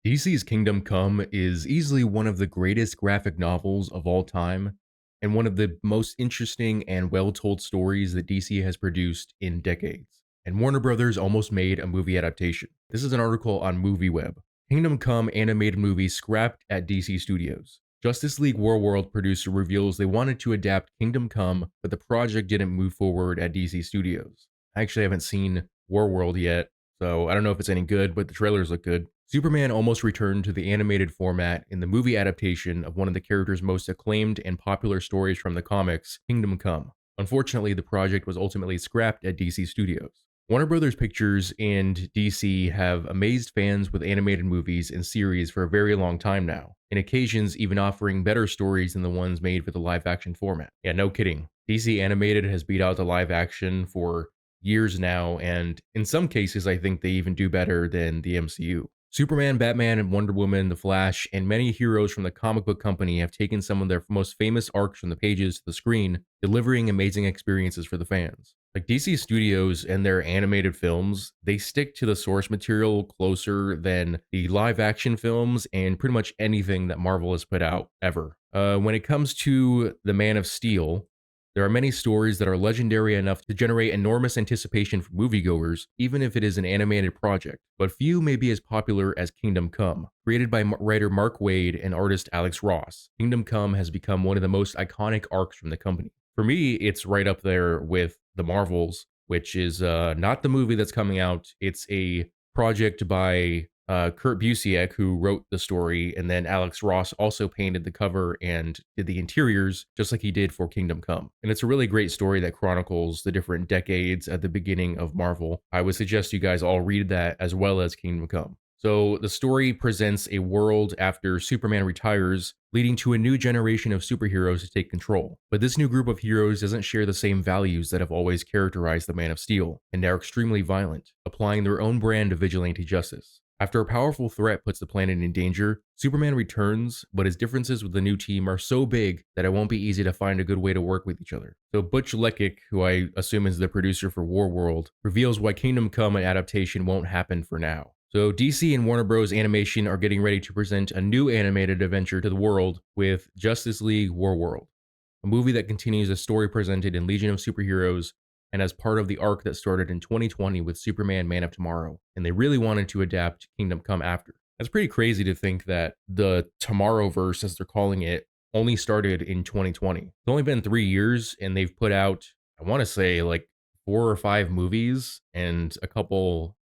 DC's Kingdom Come is easily one of the greatest graphic novels of all time, and one of the most interesting and well told stories that DC has produced in decades. And Warner Brothers almost made a movie adaptation. This is an article on MovieWeb. Kingdom Come animated movie scrapped at DC Studios. Justice League Warworld producer reveals they wanted to adapt Kingdom Come, but the project didn't move forward at DC Studios. I actually haven't seen Warworld yet, so I don't know if it's any good, but the trailers look good. Superman almost returned to the animated format in the movie adaptation of one of the character's most acclaimed and popular stories from the comics, Kingdom Come. Unfortunately, the project was ultimately scrapped at DC Studios. Warner Brothers Pictures and DC have amazed fans with animated movies and series for a very long time now, in occasions even offering better stories than the ones made for the live action format. Yeah, no kidding. DC Animated has beat out the live action for years now, and in some cases, I think they even do better than the MCU. Superman, Batman, and Wonder Woman, The Flash, and many heroes from the comic book company have taken some of their most famous arcs from the pages to the screen, delivering amazing experiences for the fans. Like DC Studios and their animated films, they stick to the source material closer than the live action films and pretty much anything that Marvel has put out ever. When it comes to The Man of Steel, there are many stories that are legendary enough to generate enormous anticipation for moviegoers, even if it is an animated project, but few may be as popular as Kingdom Come. Created by writer Mark Waid and artist Alex Ross, Kingdom Come has become one of the most iconic arcs from the company. For me, it's right up there with The Marvels, which is not the movie that's coming out. It's a project by Kurt Busiek, who wrote the story, and then Alex Ross also painted the cover and did the interiors, just like he did for Kingdom Come. And it's a really great story that chronicles the different decades at the beginning of Marvel. I would suggest you guys all read that as well as Kingdom Come. So the story presents a world after Superman retires, leading to a new generation of superheroes to take control. But this new group of heroes doesn't share the same values that have always characterized the Man of Steel, and they're extremely violent, applying their own brand of vigilante justice. After a powerful threat puts the planet in danger, Superman returns, but his differences with the new team are so big that it won't be easy to find a good way to work with each other. So Butch Lekic, who I assume is the producer for Warworld, reveals why Kingdom Come adaptation won't happen for now. So DC and Warner Bros. Animation are getting ready to present a new animated adventure to the world with Justice League Warworld, a movie that continues a story presented in Legion of Superheroes and as part of the arc that started in 2020 with Superman Man of Tomorrow, and they really wanted to adapt Kingdom Come after. That's pretty crazy to think that the Tomorrowverse, as they're calling it, only started in 2020. It's only been 3 years, and they've put out, I want to say, like 4 or 5 movies and a couple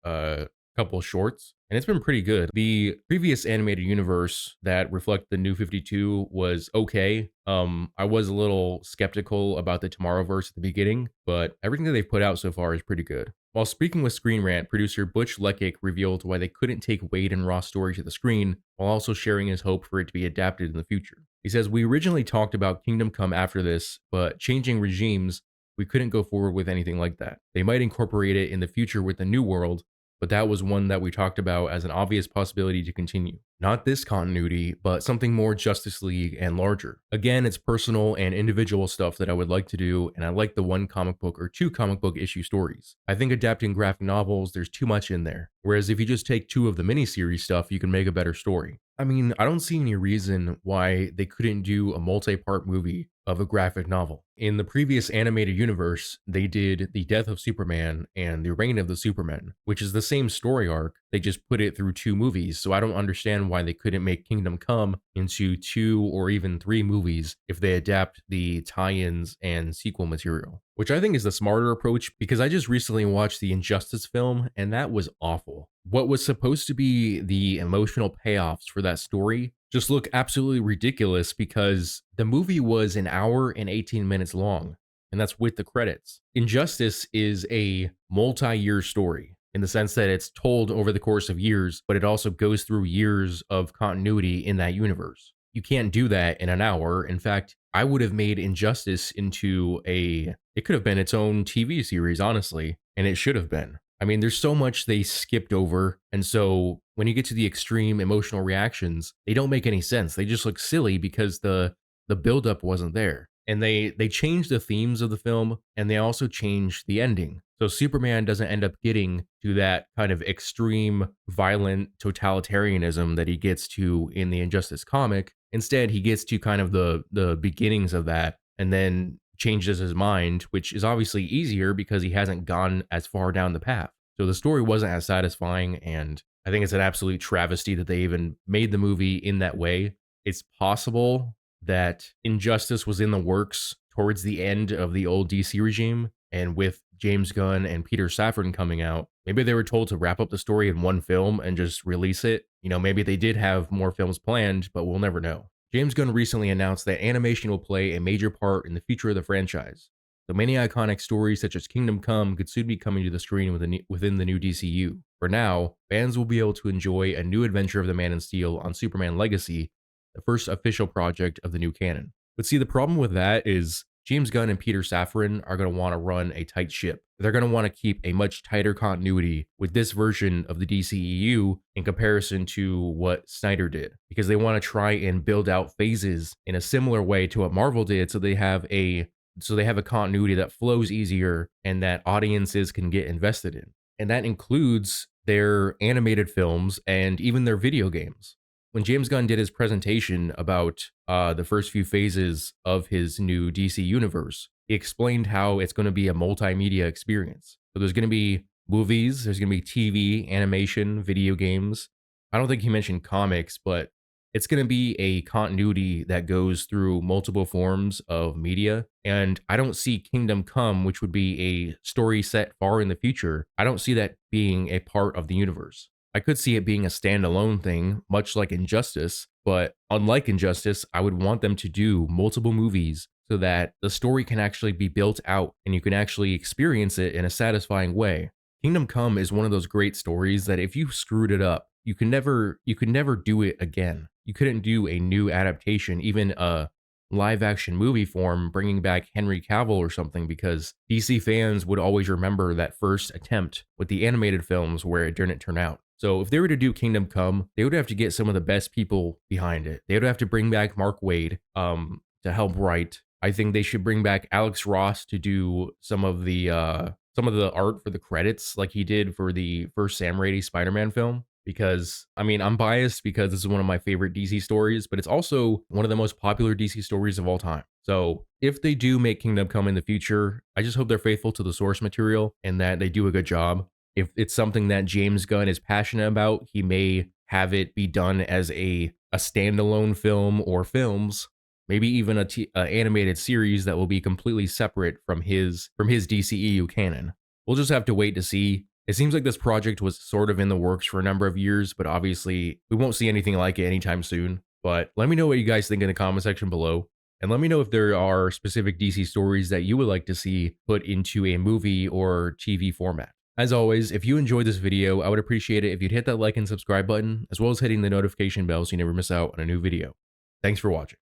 shorts, and it's been pretty good. The previous animated universe that reflect the New 52 was okay. I was a little skeptical about the Tomorrowverse at the beginning, but everything that they've put out so far is pretty good. While speaking with Screen Rant, producer Butch Lekic revealed why they couldn't take Waid and Ross' story to the screen, while also sharing his hope for it to be adapted in the future. He says, "We originally talked about Kingdom Come after this, but changing regimes, we couldn't go forward with anything like that. They might incorporate it in the future with the new world, but that was one that we talked about as an obvious possibility to continue. Not this continuity, but something more Justice League and larger. Again, it's personal and individual stuff that I would like to do, and I like the one comic book or two comic book issue stories. I think adapting graphic novels, there's too much in there. Whereas if you just take two of the miniseries stuff, you can make a better story. I mean, I don't see any reason why they couldn't do a multi-part movie of a graphic novel. In the previous animated universe, they did The Death of Superman and The Reign of the Supermen, which is the same story arc. They just put it through 2 movies, so I don't understand why they couldn't make Kingdom Come into 2 or even 3 movies if they adapt the tie-ins and sequel material. Which I think is the smarter approach, because I just recently watched the Injustice film, and that was awful. What was supposed to be the emotional payoffs for that story just look absolutely ridiculous because the movie was an hour and 18 minutes long, and that's with the credits. Injustice is a multi-year story in the sense that it's told over the course of years, but it also goes through years of continuity in that universe. You can't do that in an hour. In fact, I would have made Injustice into it could have been its own TV series, honestly, and it should have been. I mean, there's so much they skipped over. And so when you get to the extreme emotional reactions, they don't make any sense. They just look silly because the buildup wasn't there. And they changed the themes of the film, and they also changed the ending. So Superman doesn't end up getting to that kind of extreme violent totalitarianism that he gets to in the Injustice comic. Instead, he gets to kind of the beginnings of that and then changes his mind, which is obviously easier because he hasn't gone as far down the path. So the story wasn't as satisfying, and I think it's an absolute travesty that they even made the movie in that way. It's possible that Injustice was in the works towards the end of the old DC regime, and with James Gunn and Peter Safran coming out, maybe they were told to wrap up the story in one film and just release it. You know, maybe they did have more films planned, but we'll never know. James Gunn recently announced that animation will play a major part in the future of the franchise. So many iconic stories such as Kingdom Come could soon be coming to the screen within the new DCU. For now, fans will be able to enjoy a new adventure of the Man in Steel on Superman Legacy, the first official project of the new canon. But see, the problem with that is James Gunn and Peter Safran are going to want to run a tight ship. They're going to want to keep a much tighter continuity with this version of the DCEU in comparison to what Snyder did, because they want to try and build out phases in a similar way to what Marvel did, so they have a continuity that flows easier and that audiences can get invested in. And that includes their animated films and even their video games. When James Gunn did his presentation about the first few phases of his new DC universe, he explained how it's going to be a multimedia experience. So there's going to be movies, there's going to be TV, animation, video games. I don't think he mentioned comics, but it's going to be a continuity that goes through multiple forms of media. And I don't see Kingdom Come, which would be a story set far in the future, I don't see that being a part of the universe. I could see it being a standalone thing, much like Injustice, but unlike Injustice, I would want them to do multiple movies so that the story can actually be built out and you can actually experience it in a satisfying way. Kingdom Come is one of those great stories that if you screwed it up, you can never do it again. You couldn't do a new adaptation, even a live action movie form, bringing back Henry Cavill or something, because DC fans would always remember that first attempt with the animated films where it didn't turn out. So if they were to do Kingdom Come, they would have to get some of the best people behind it. They would have to bring back Mark Waid to help write. I think they should bring back Alex Ross to do some of the art for the credits, like he did for the first Sam Raimi Spider-Man film. Because, I mean, I'm biased because this is one of my favorite DC stories, but it's also one of the most popular DC stories of all time. So if they do make Kingdom Come in the future, I just hope they're faithful to the source material and that they do a good job. If it's something that James Gunn is passionate about, he may have it be done as a standalone film or films, maybe even a animated series that will be completely separate from his DCEU canon. We'll just have to wait to see. It seems like this project was sort of in the works for a number of years, but obviously we won't see anything like it anytime soon. But let me know what you guys think in the comment section below. And let me know if there are specific DC stories that you would like to see put into a movie or TV format. As always, if you enjoyed this video, I would appreciate it if you'd hit that like and subscribe button, as well as hitting the notification bell so you never miss out on a new video. Thanks for watching.